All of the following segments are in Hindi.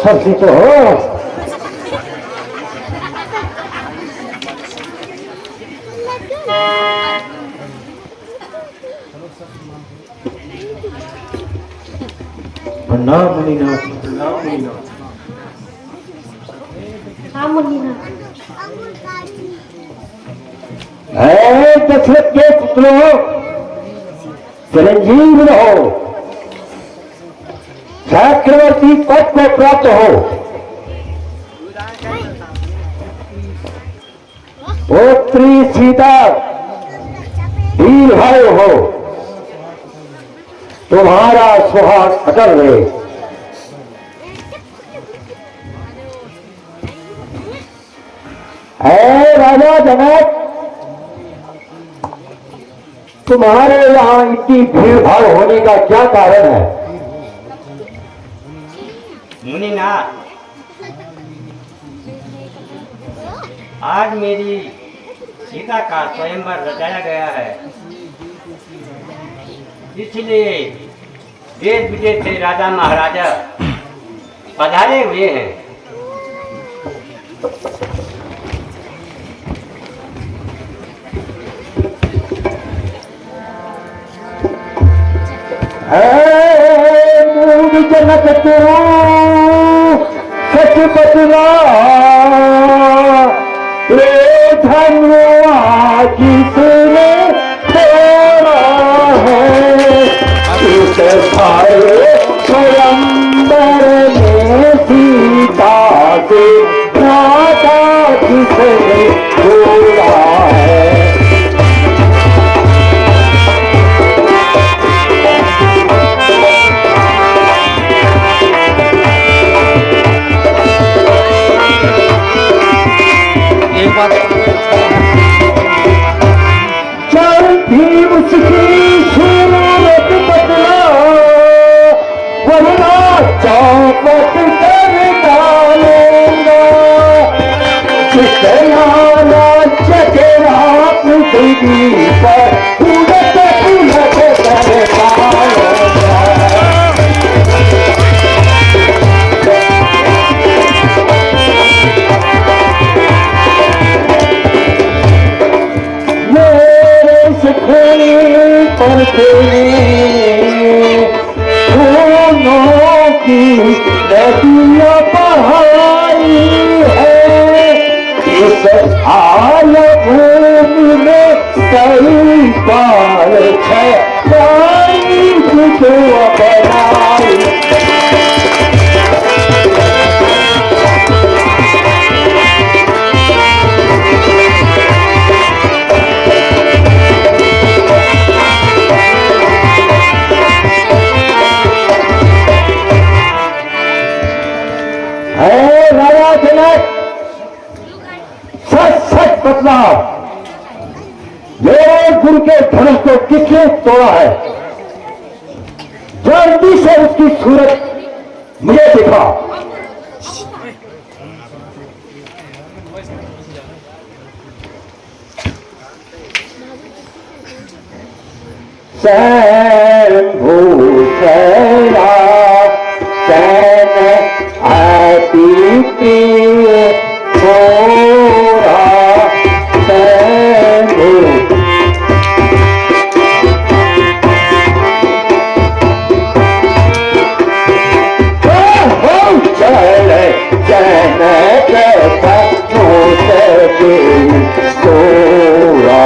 अवसर से तो हो। ना मुनिनाथ, ना मुनिनाथ। हाँ मुनिनाथ। दशरथ के पुत्रों, चिरंजीव रहो, चक्रवर्ती पद को प्राप्त हो। पुत्री सीता वीर भाई हो, तुम्हारा सुहाग अटल रहे। राजा जनक, तुम्हारे यहां इतनी भीड़ भाड़ होने का क्या कारण है? मुनिनाथ, आज मेरी सीता का स्वयंवर रचाया गया है, इसलिए देश विदेश से राजा महाराजा पधारे हुए हैं। जनक तू सच बदला, धनुआ जिसने छोड़ा है, इस सारे स्वयंवर में सीता से राजा जिसने छोड़ा है। चलती उसकी सूरत बदला, वरना चौपट कर डालेगा, किसना चकेरा पृथ्वी पर उलट उलट कर डालेगा। पर दोनों की नदियां बहाई है, इस आल भूमि में कई बार छाई जो बनाई। राजा जनक, सच सच बतला, मेरे गुरु के धनुष को किसने तोड़ा है? जल्दी से उसकी सूरत मुझे दिखा। शंभू शैला सैन आती थोड़ा शंभू। चल जनक थोड़ा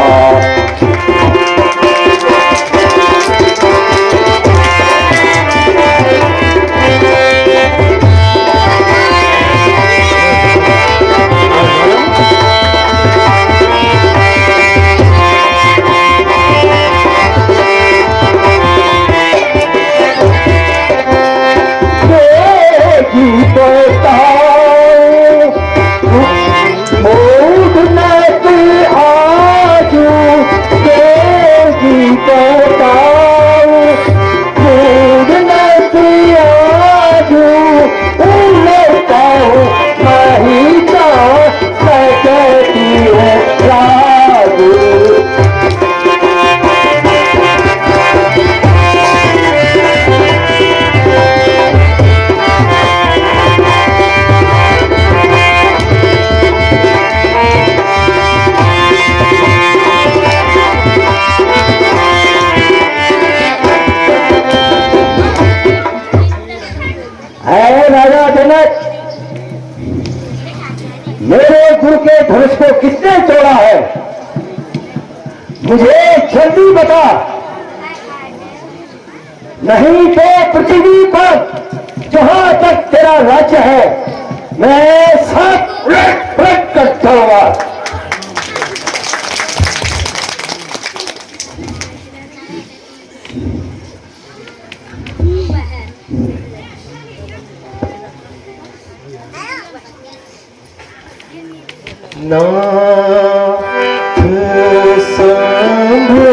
मेरे गुरु के धनुष को किसने तोड़ा है? मुझे जल्दी बता, नहीं तो पृथ्वी पर जहां तक तेरा राज्य है मैं सब उलट पलट कर जाऊंगा। नाथ संभो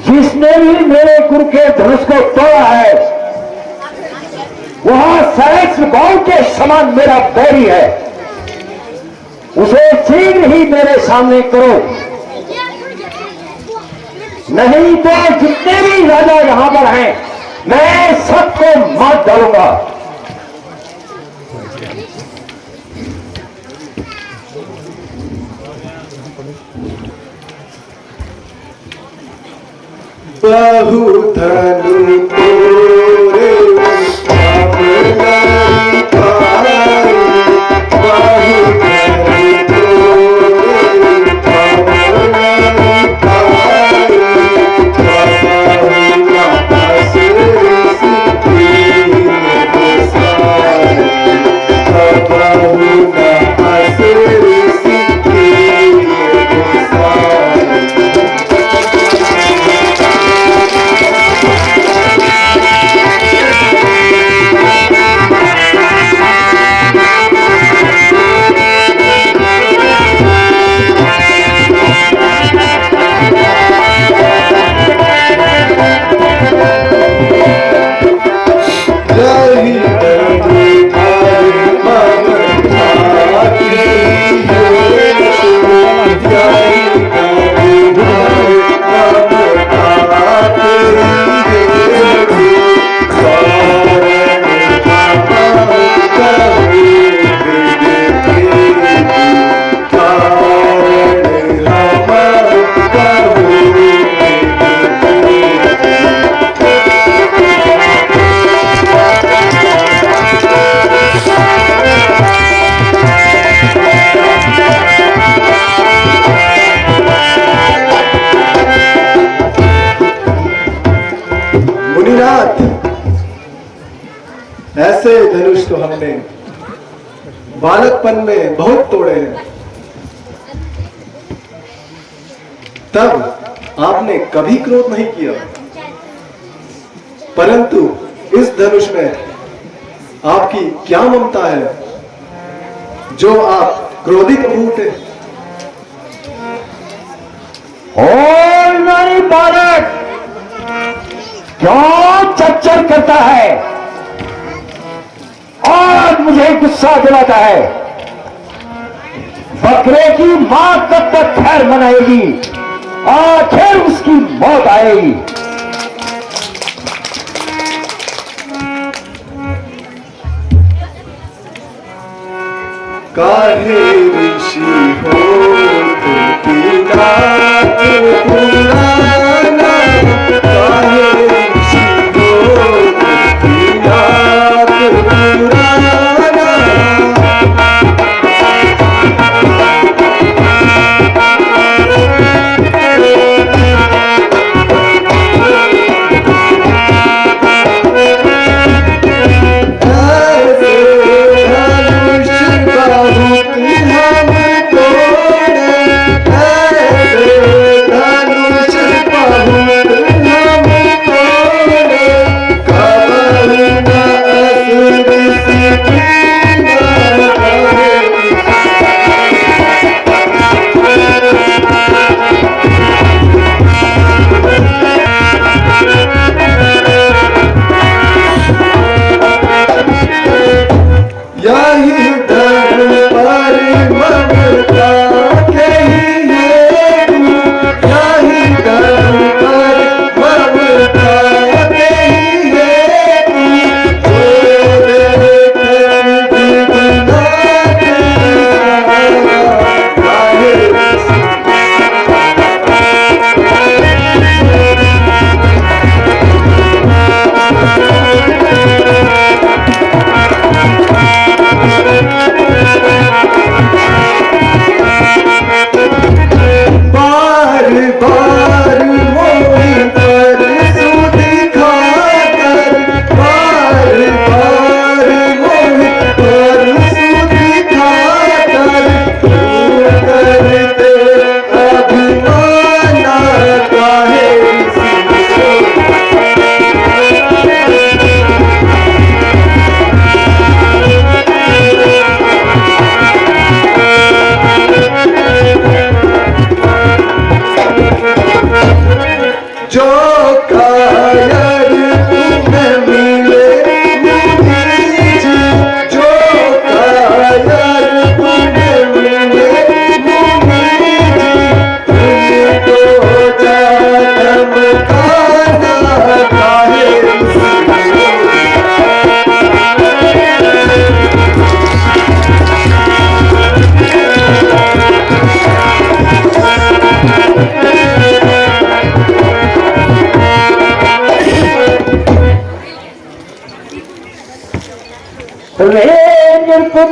जिसने भी मेरे गुरु के धनुष को तोड़ा है वह सहस्त्र गौ के समान मेरा बैरी है, उसे शीघ्र ही मेरे सामने करो, नहीं तो जितने भी राजा यहां पर हैं मैं सबको मार डालूंगा। बहु धनु तोरे अब नहीं पाए, बहु धनु तोरे अब नहीं पाए, बहु आपस ऋषिनाथ, ऐसे धनुष तो हमने बालकपन में बहुत तोड़े हैं। तब आपने कभी क्रोध नहीं किया, परंतु इस धनुष में आपकी क्या ममता है जो आप क्रोधित उठे? और नारी बालक क्यों चच्चर करता है और मुझे गुस्सा दिलाता है? बकरे की मां कब तक खैर मनाएगी, आखिर उसकी मौत आएगी। काहे ऋषि हो नाथ पुराना, काहे ऋषि हो नाथ पुराना।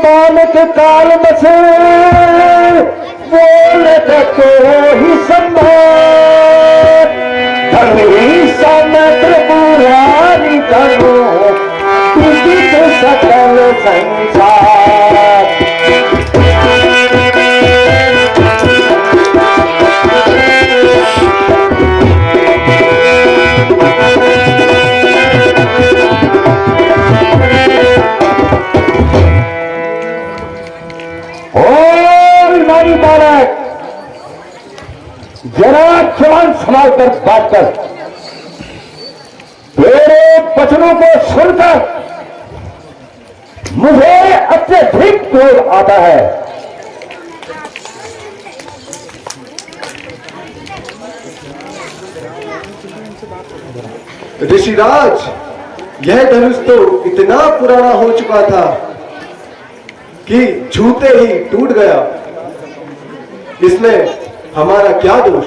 बालक काल बस बोल को ही सम्मान समत्र पुरानी करो तुझित सकल संसार। जरा जवान संभाल कर बात कर, तेरे वचनों को सुनकर मुझे अत्यधिक क्रोध आता है। ऋषिराज, यह धनुष तो इतना पुराना हो चुका था कि छूते ही टूट गया। इसमें हमारा क्या दोष?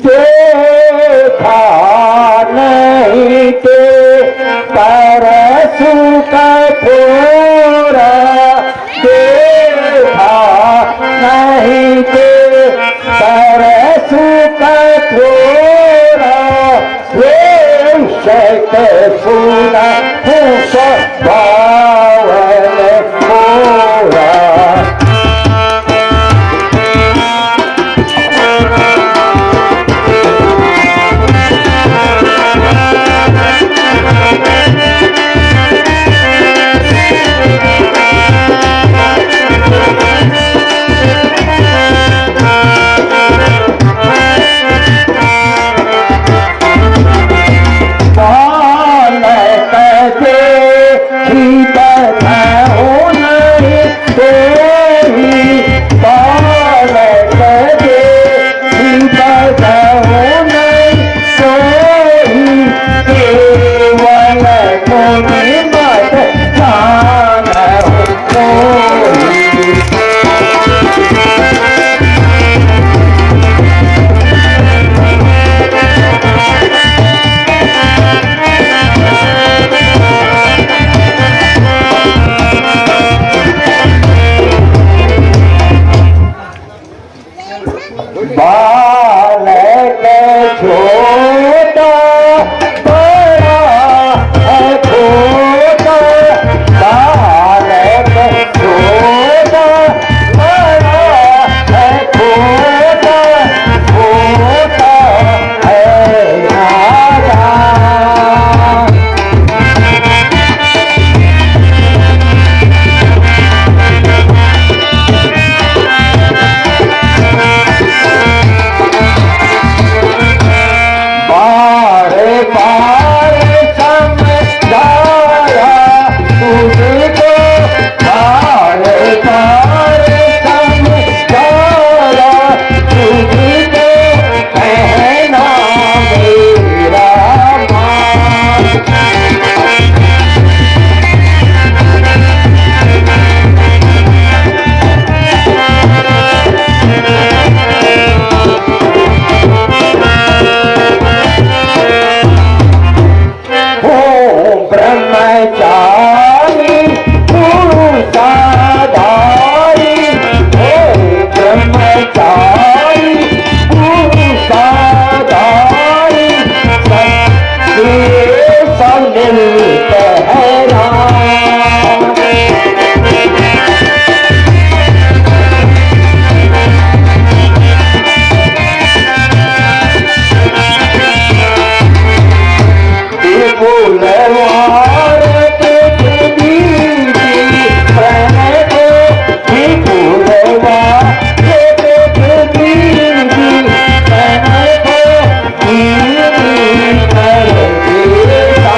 देखा नहीं के परसु कठोरा, देखा नहीं के बालक छोटा बड़ा है छोटा, बालक छोटा बड़ा है छोटा, छोटा है राजा। बारे बारे समझाया तुझको, बारे बारे समझाया तुझको, कहना मेरा मान। ब्रह्मचारी पुरुषाधारी, ब्रह्मचारी पुरुषाधारी, सबके सब मिलते हैं राम। फूलवार के बीजी प्रण को, फूलवार के बीजी प्रण को कीनी कर देता।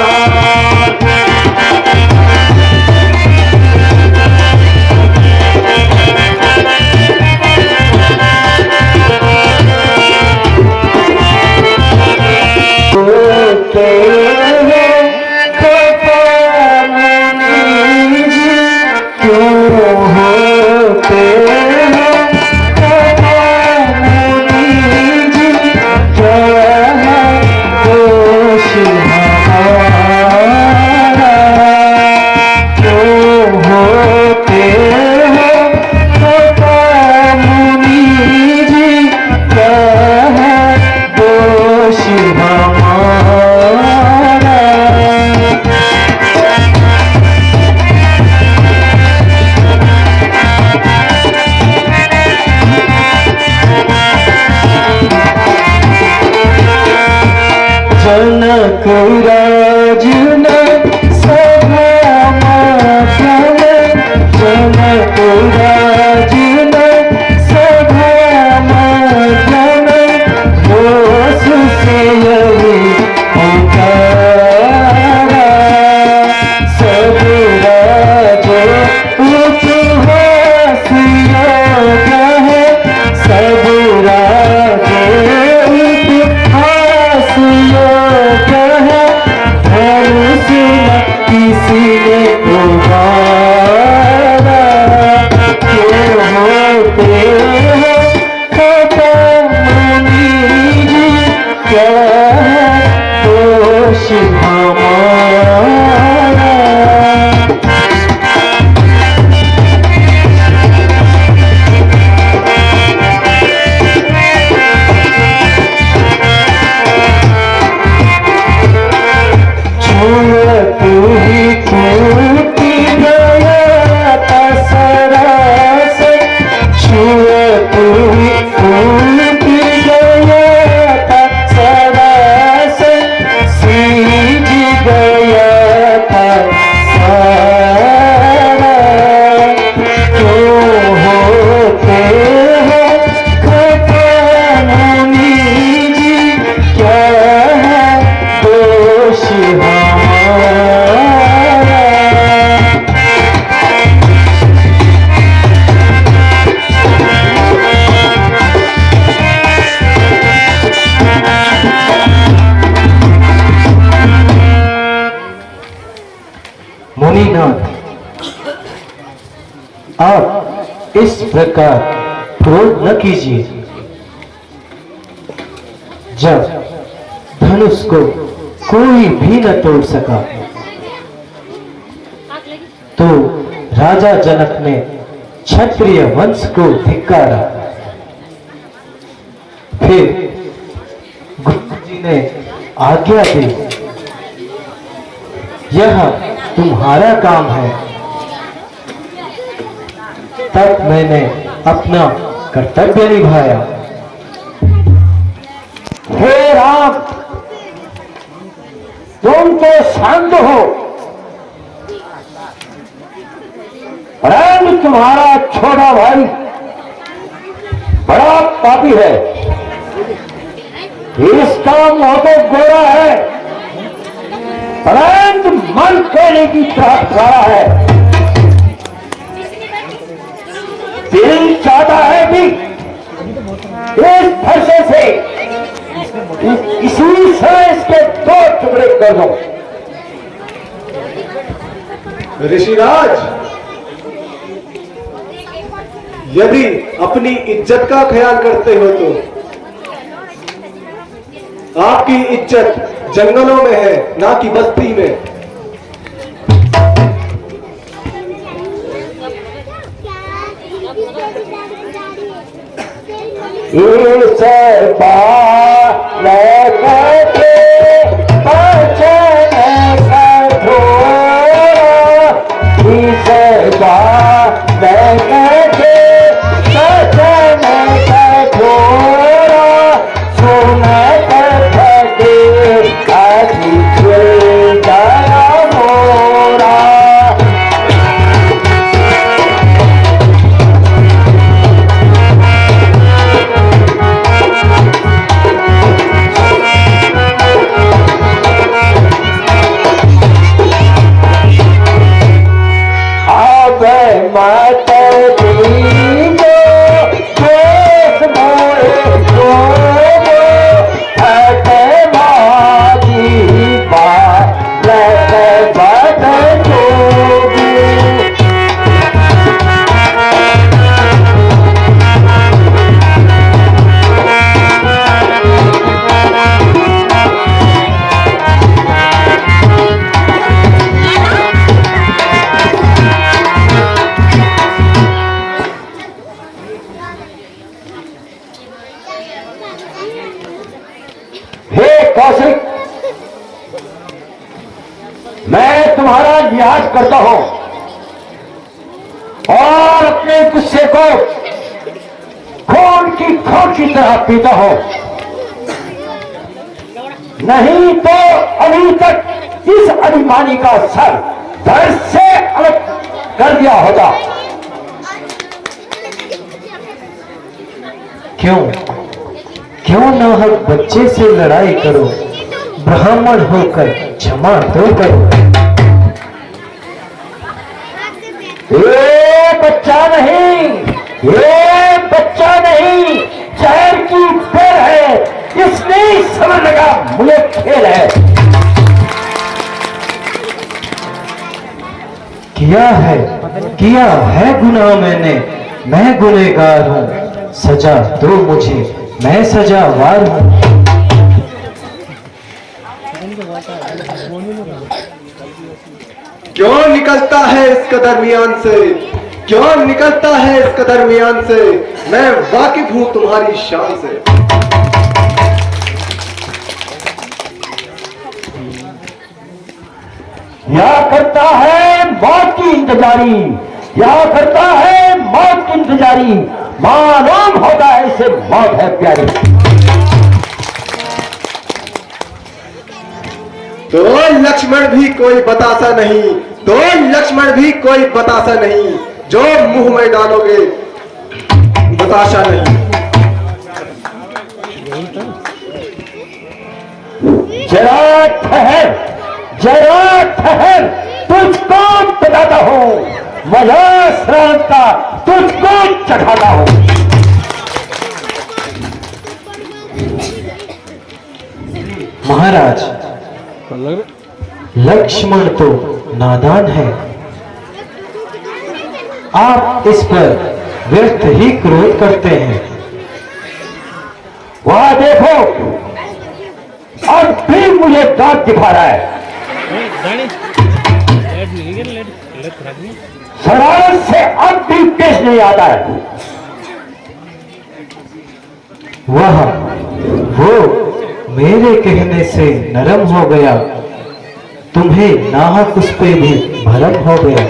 जनक राज ने सभा माध्यम, जनक राज ने सभा माध्यम, होश से यही पुकारा। सब राज उपहास योग्य है, सब राज उपहास योग्य है, धनुष न किसी ने उबारा। क्यों होते हो खत्म मुनि जी, क्या है दोष हमारा। तू ही टूटी गया था सरस, छुए तू ही टूटी गया था सरस, सीज गया था सारा। क्यों होते हो खत्म मुनि जी, क्या है दोष हमारा। मुनिनाथ, आप इस प्रकार क्रोध न कीजिए। जब धनुष को कोई भी न तोड़ सका तो राजा जनक ने क्षत्रिय वंश को धिक्कारा। फिर गुरु जी ने आज्ञा दी, यह तुम्हारा काम है। तब मैंने अपना कर्तव्य निभाया। हे राम, तुम तो शांत हो, परंतु तुम्हारा छोटा भाई बड़ा पापी है। इसका मुंह तो गोरा है, परंतु मन कहने की तरह काला है। दिल चाहता है कि इस फरसे से इसी से इसके 2 टुकड़े कर दो। ऋषिराज, यदि अपनी इज्जत का ख्याल करते हो तो आपकी इज्जत जंगलों में है, ना कि बस्ती में। मैं तुम्हारा लिहाज करता हूं और अपने गुस्से को खून की घोट की तरह पीता हूं। नहीं तो अभी तक इस अभिमानी का सर धड़ से अलग कर दिया होता। क्यों न हर बच्चे से लड़ाई करो, ब्राह्मण होकर क्षमा तो करो। ये बच्चा नहीं, ये बच्चा नहीं, जहर की फेर है, इसने समझ लगा मुझे खेल है। किया है गुनाह मैंने, मैं गुनहगार हूं, सजा दो मुझे, मैं सजावार हूं। क्यों निकलता है इसके दरमियान से, क्यों निकलता है इसके दरमियान से, मैं वाकिफ हूं तुम्हारी शान से। या करता है मौत की इंतजारी, या करता है मौत की इंतजारी, मालूम होता है इसे मौत है प्यारी। तो लक्ष्मण भी कोई बतासा नहीं, तो लक्ष्मण भी कोई बतासा नहीं, जो मुंह में डालोगे बताशा नहीं। जरा ठहर, जरा ठहर, तुझको बताता हूं, मजा श्रांत का तुझको चढ़ाता हूं। महाराज, लक्ष्मण तो नादान है, आप इस पर व्यर्थ ही क्रोध करते हैं। वहां देखो, और भी मुझे दांत दिखा रहा है। शरारत से अब भी पेश नहीं आता है। वह वो मेरे कहने से नरम हो गया, तुम्हें नाहक उस पे भी भरम हो गया।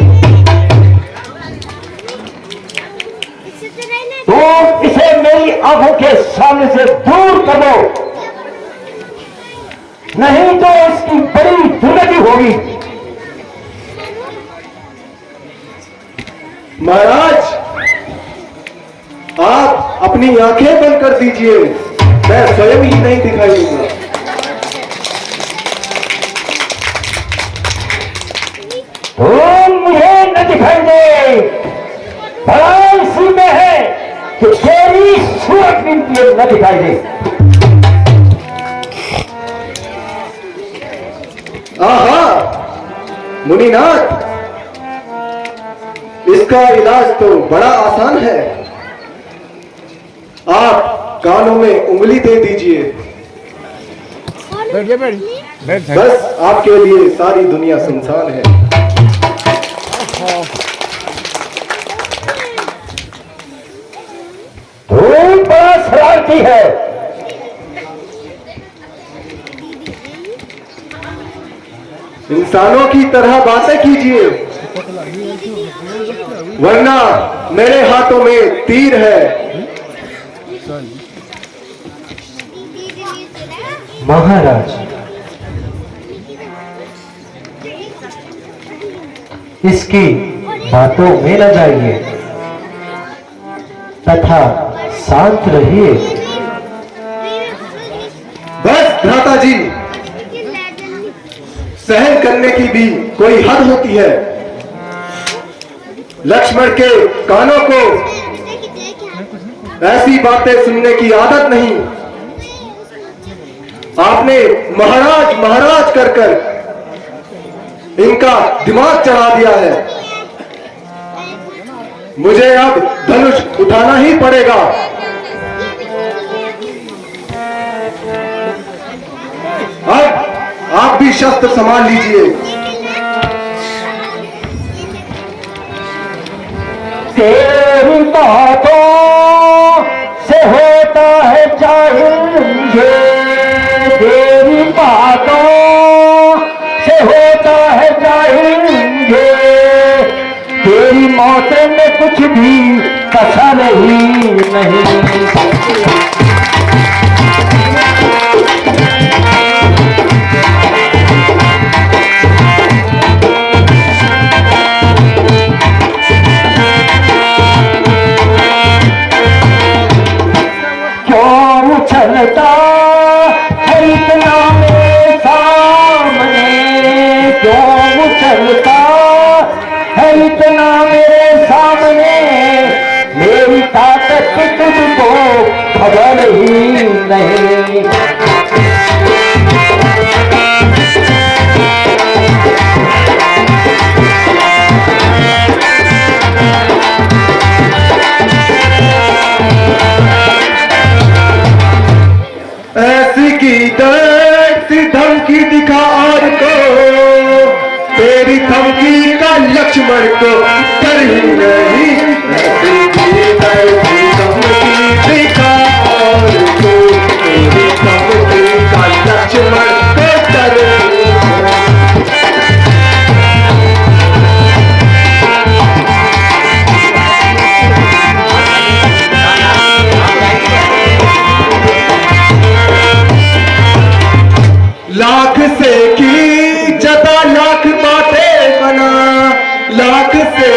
तुम इसे मेरी आंखों के सामने से दूर कर दो, नहीं तो इसकी बड़ी दुर्गति होगी। महाराज, आप अपनी आंखें बंद कर दीजिए, मैं स्वयं ही नहीं दिखाई दूंगा। तुम मुझे न दिखाई दे, भला इसी में है कि तेरी सूरत भी मुझे न दिखाई दे। आहा, मुनिनाथ, इसका इलाज तो बड़ा आसान है। आप कानों में उंगली दे दीजिए, बस आपके लिए सारी दुनिया सुनसान है। तुम बड़ा शरारती है। इंसानों की तरह बातें कीजिए, वरना मेरे हाथों में तीर है। महाराज, इसकी बातों में न जाइए तथा शांत रहिए। बस भ्राता जी, सहन करने की भी कोई हद होती है। लक्ष्मण के कानों को ऐसी बातें सुनने की आदत नहीं। आपने महाराज महाराज कर कर इनका दिमाग चढ़ा दिया है। मुझे अब धनुष उठाना ही पड़ेगा। अब आप भी शस्त्र संभाल लीजिए। तेरी बातों से होता है जाहिल ये, तेरी बातों से होता है जाहिल ये, तेरी मौत में कुछ भी कसर ही नहीं। चलता है इतना मेरे सामने, क्यों चलता है इतना मेरे सामने, मेरी ताकत तुझको खबर ही नहीं। ऐसी की सी धमकी दिखा और को, तेरी धमकी का लक्ष्मण को कर ही नहीं। ऐसी की धमकी दिखा और को, तेरी धमकी का लक्ष्मण को कर ही नहीं। लाख से की जता लाख बातें बना, लाख से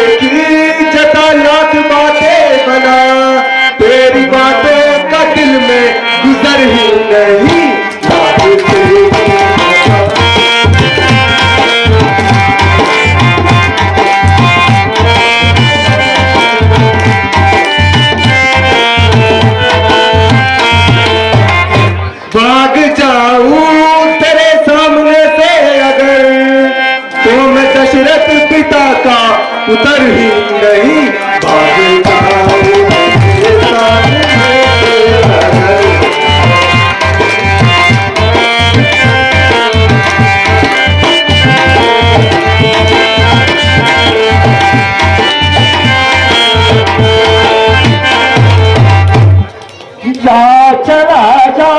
चला जा,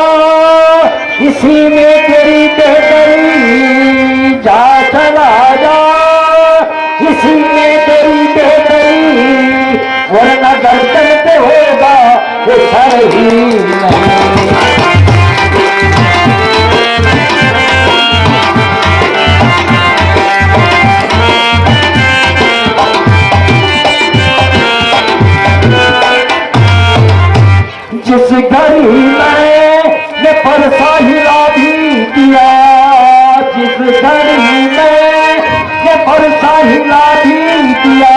इसी में तेरी बेहतरी, जा चला जा, इसी में तेरी बेहतरी, वरना गर्दन पे होगा वो सर ही नहीं। जिस घड़ी मैंने परसा हिला भी दिया, जिस घड़ी मैंने परसा हिला भी दिया,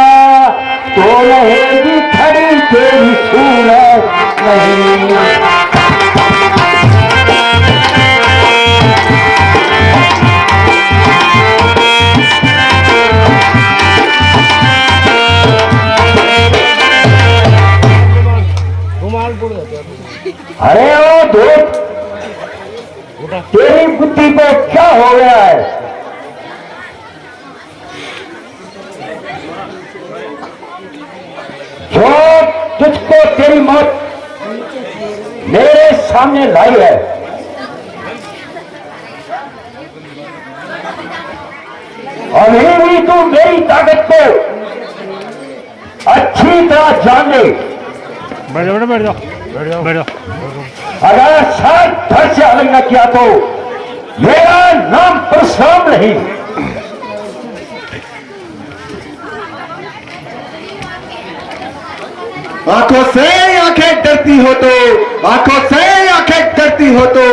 तो रहेगी खड़ी तेरी सूरत नहीं। अरे ओ धूप, तेरी बुद्धि को क्या हो गया है? जो तुझको तेरी मौत मेरे सामने लाई है, अभी भी तू मेरी ताकत को अच्छी तरह जान ले। बैठ जाओ बैठ जाओ बैठ जाओ बैठ जाओ। अगर शायद घर से अलग न किया तो मेरा नाम परशुराम नहीं। आंखों से आंखें डरती हो तो, आंखों से आंखें डरती हो तो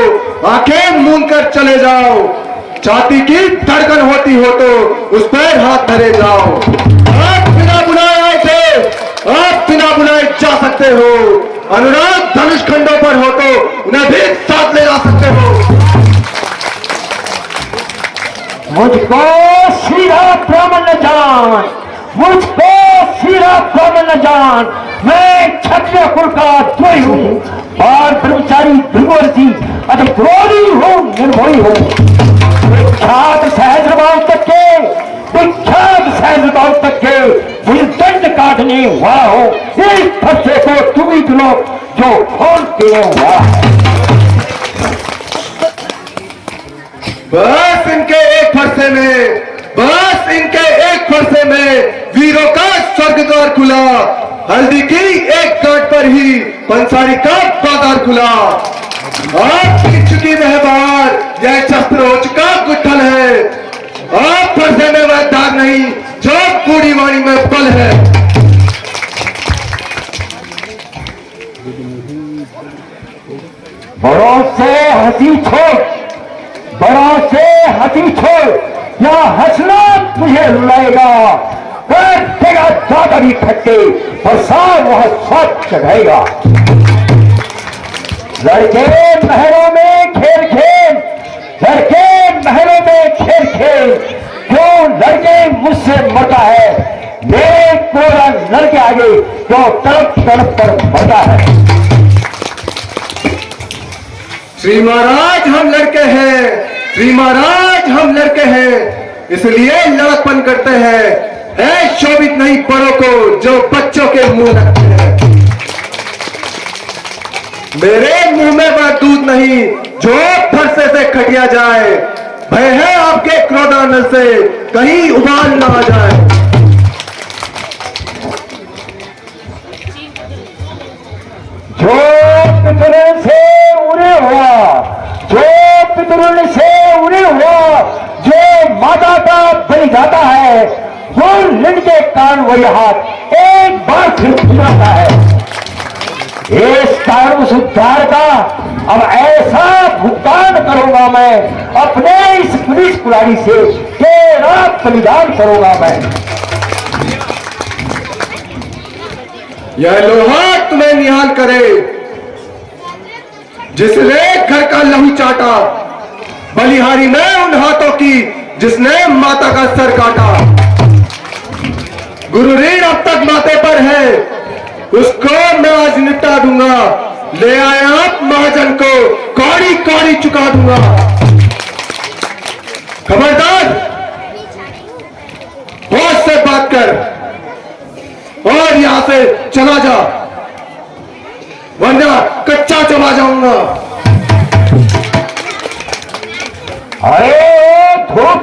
आंखें मूंद कर चले जाओ। छाती की धड़कन होती हो तो उस पर हाथ धरे जाओ। आप बिना बुलाए आए थे, आप बिना बुलाए जा सकते हो। अनुराग धनुष खंडों पर हो तो उन्हें भी साथ ले जा सकते हो। मुझको सीधा ब्राह्मण न जान, मुझको सीधा ब्राह्मण न जान। मैं क्षत्रिय कुल का द्रोही हूँ और ब्रह्मचारी भृगुवर्षी अति क्रोधी हूँ, निर्भोही हूँ। विख्यात सहस्रबाहु तक के, विख्यात सहस्रबाहु तक के विदंड काटने वाला हो। इस फरसे को तुम ही लो जो खोल के हुआ है। बस इनके एक फरसे में, बस इनके एक फरसे में वीरों का स्वर्ग द्वार खुला। हल्दी की एक गांठ पर ही पंसारी का बाजार खुला। आप पीट चुकी वह बार, यह शस्त्र हो चुका गुत्थल है। आप फरसे में वह दाग नहीं जो बूढ़ी वाणी में बल है। बड़ों से हंसी छोड़, बड़ों से हंसी छोड़, या हंसना मुझे रुलाएगा। कर देगा ज्यादा भी खट्टे और साथ वह स्वाद चढ़ाएगा। लड़के महलों में खेल खेल, लड़के महलों में खेल खेल, क्यों लड़के मुझसे मरता है। मेरे कोरा नर के आगे क्यों तड़प तड़प कर मरता है। श्री महाराज हम लड़के हैं, श्री महाराज हम लड़के हैं, इसलिए लड़कपन करते हैं। है शोभित नहीं बड़ों को जो बच्चों के मुंह लगते हैं। मेरे मुंह में वह दूध नहीं जो फरसे से खटिया जाए। भय है आपके क्रोधानल से कहीं उबाल ना आ जाए। जो पितरों से उड़े हुआ, जो पितरों से उड़े हुआ, जो माता का बलि जाता है, वो लिंग के कारण वही हाथ एक बार फिर खुलाता है। इस कारण उस उद्धार का अब ऐसा भुगतान करूंगा मैं अपने इस पुलिस कुलाड़ी से, तेरा बलिदान करूंगा मैं। यह लोहा तुम्हें निहाल करे जिसने घर का लहू चाटा। बलिहारी में उन हाथों की जिसने माता का सर काटा। गुरु ऋण अब तक माथे पर है, उसको मैं आज निपटा दूंगा। ले आए आप महाजन को कौड़ी कौड़ी चुका दूंगा। खबरदार, होश से बात कर और यहां से चला जा। वरना कच्चा चला जाऊंगा। अरे धूप,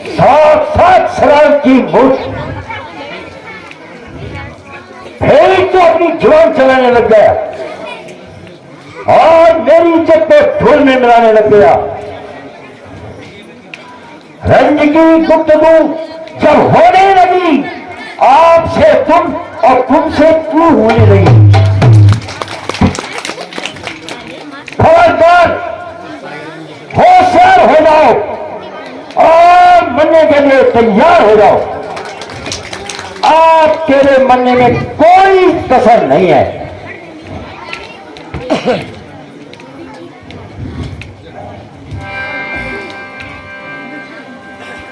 साक्षात शराब की मूर्त, फिर तो अपनी जुबान चलाने लग गया और मेरी इज्जत को धूल में मिलाने लग गया। रंज की गुफ्तगू जब होने लगी, आपसे तुम और तुमसे तू होने लगी। खबरदार, होशियार हो जाओ और मरने के लिए तैयार हो जाओ। आप तेरे मरने में कोई कसर नहीं है।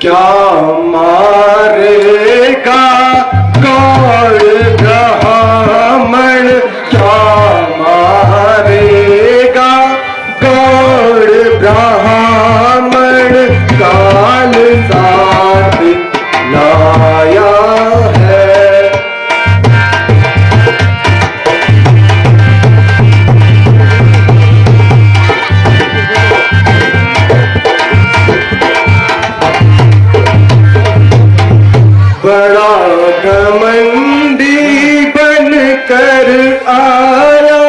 क्या मारेगा कौन ब्राह्मण, क्या मारेगा कौन ब्राह्मण, काल साथ लाया है। बड़ा घमंडी बनकर आया,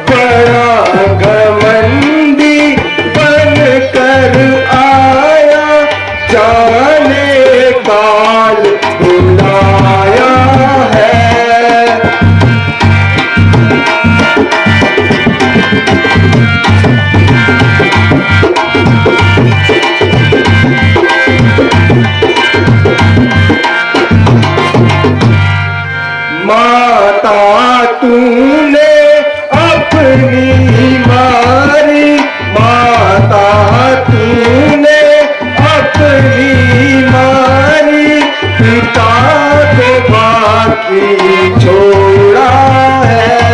बड़ा घमंडी बनकर आया, जाने काल बुलाया है। माता तूने अपनी मारी, माता तूने अपनी मारी, पिता को बाकी छोड़ा है।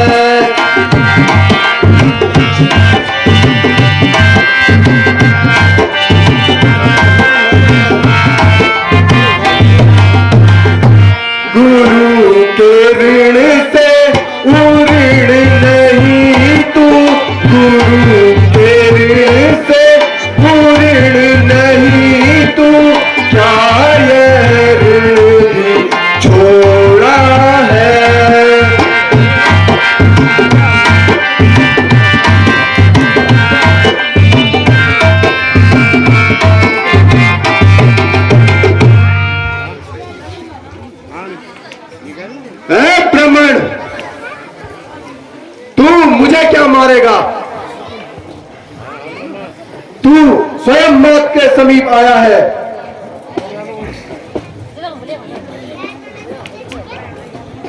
गुरु के ऋण से उऋण नहीं तू, गुरु के ऋण से उऋण नहीं तू, क्या यह ऋण भी छोड़ा है। ऐ ब्राह्मण, तू मुझे क्या मारेगा? तू स्वयं मौत के समीप आया है।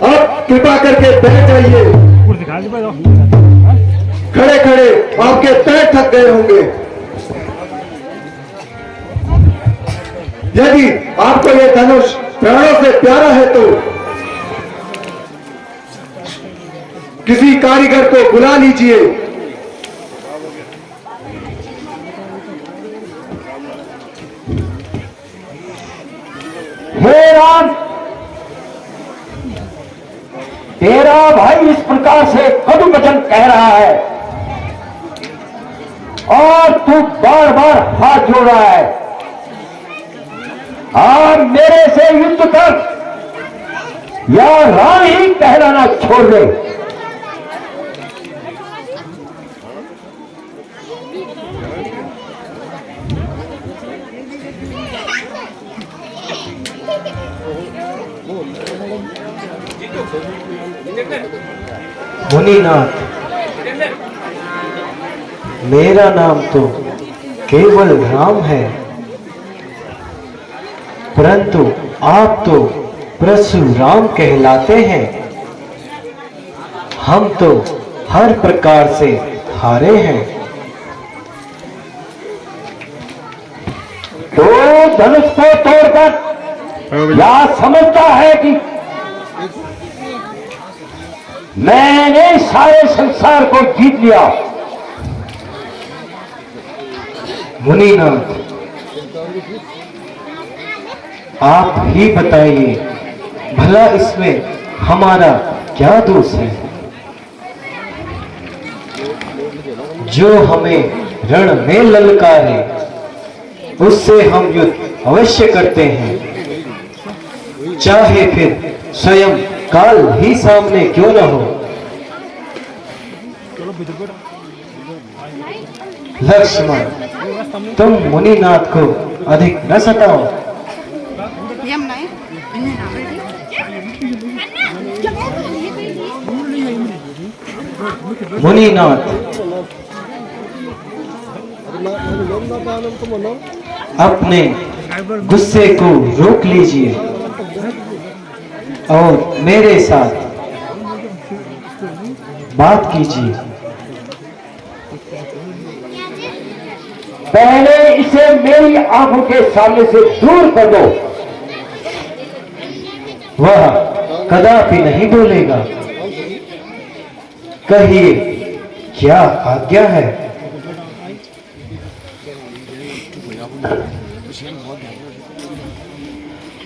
अब कृपा करके बैठ जाइए। कुर्सी खाली पे दो। खड़े खड़े आपके पैर थक गए होंगे। यदि आपको यह धनुष प्राणों से प्यारा है तो किसी कारीगर को बुला लीजिए। हे राम, तेरा भाई इस प्रकार से कटु वचन कह रहा है और तू बार बार हाथ जोड़ रहा है। आप मेरे से युद्ध कर या राम ही कहलाना छोड़ दे। मुनिनाथ, मेरा नाम तो केवल राम है, परंतु आप तो परशुराम कहलाते हैं। हम तो हर प्रकार से हारे हैं। तो धनुष को तोड़कर या समझता है कि मैंने सारे संसार को जीत लिया। मुनिनाथ, आप ही बताइए, भला इसमें हमारा क्या दोष है? जो हमें रण में ललकारे उससे हम युद्ध अवश्य करते हैं, चाहे फिर स्वयं काल ही सामने क्यों न हो। लक्ष्मण, तुम मुनिनाथ को अधिक न सताओ। मुनिनाथ, अपने गुस्से को रोक लीजिए और मेरे साथ बात कीजिए। पहले इसे मेरी आंखों के सामने से दूर कर दो। वह कदापि नहीं बोलेगा। कहिए, क्या आज्ञा है?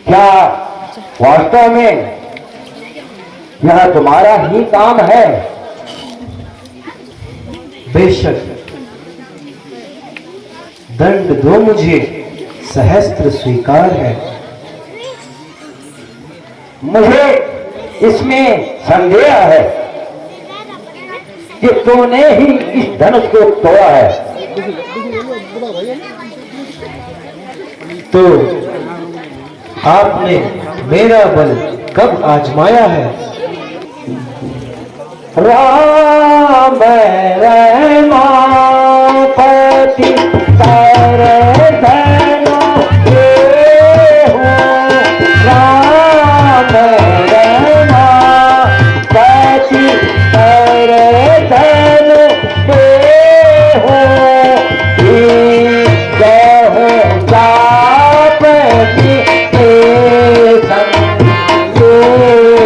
क्या वास्तव में यह तुम्हारा ही काम है? बेशक, दंड दो मुझे, सहस्त्र स्वीकार है। मुझे इसमें संदेह है कि तूने ही इस धनुष को तोड़ा है। तो आपने मेरा बल कब आजमाया है? राम रमापति कर धनु देहु, राम रमापति कर धनु देहु, जय जापति के संग देहु।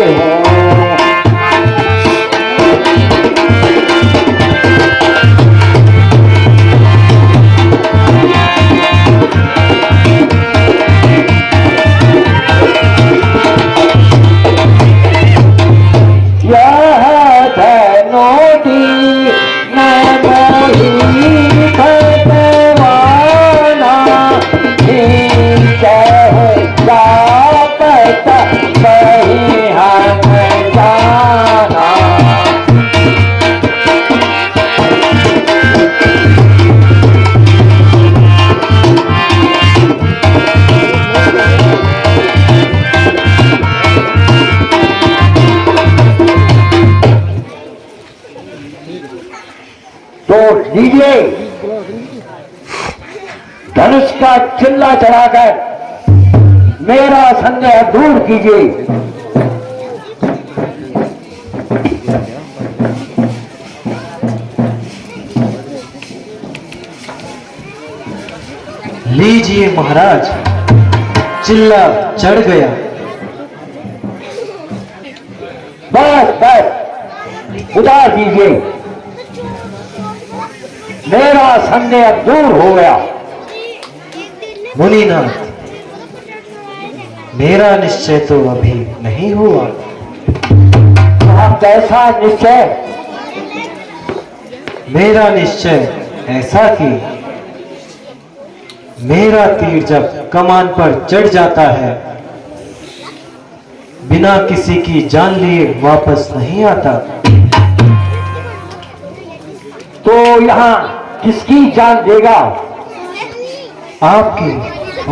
तो लीजिए, धनुष का चिल्ला चढ़ाकर मेरा संदेह दूर कीजिए। लीजिए महाराज, चिल्ला चढ़ गया। बस बस उतार दीजिए, मेरा संदेह दूर हो गया। मुनिनाथ, मेरा निश्चय तो अभी नहीं हुआ। आप कैसा निश्चय? मेरा निश्चय ऐसा कि मेरा तीर जब कमान पर चढ़ जाता है, बिना किसी की जान लिए वापस नहीं आता। तो यहाँ किसकी जान देगा? आपकी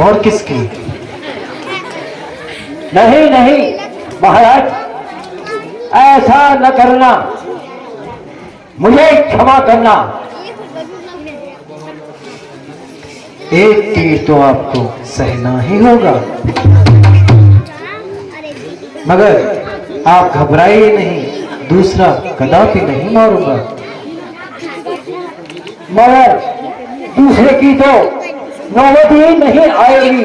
और किसकी? नहीं नहीं महाराज, ऐसा न करना, मुझे क्षमा करना। एक तीर तो आपको सहना ही होगा, मगर आप घबराइए नहीं, दूसरा कदापि नहीं मारूंगा। मगर दूसरे की तो नौबत ही नहीं आएगी।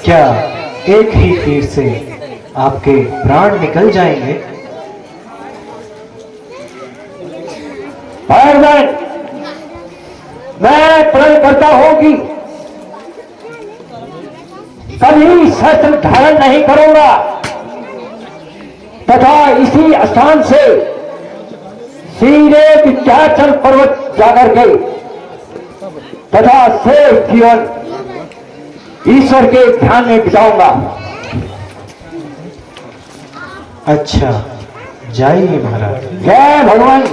क्या एक ही तीर से आपके प्राण निकल जाएंगे? फायरमैन, मैं प्रण करता हूं कि कभी शस्त्र धारण नहीं करूंगा तथा इसी स्थान से सीधे विंध्याचल पर्वत जाकर के तथा शेष जीवन ईश्वर के ध्यान में बिताऊंगा। अच्छा, जाइए महाराज। जय भगवान।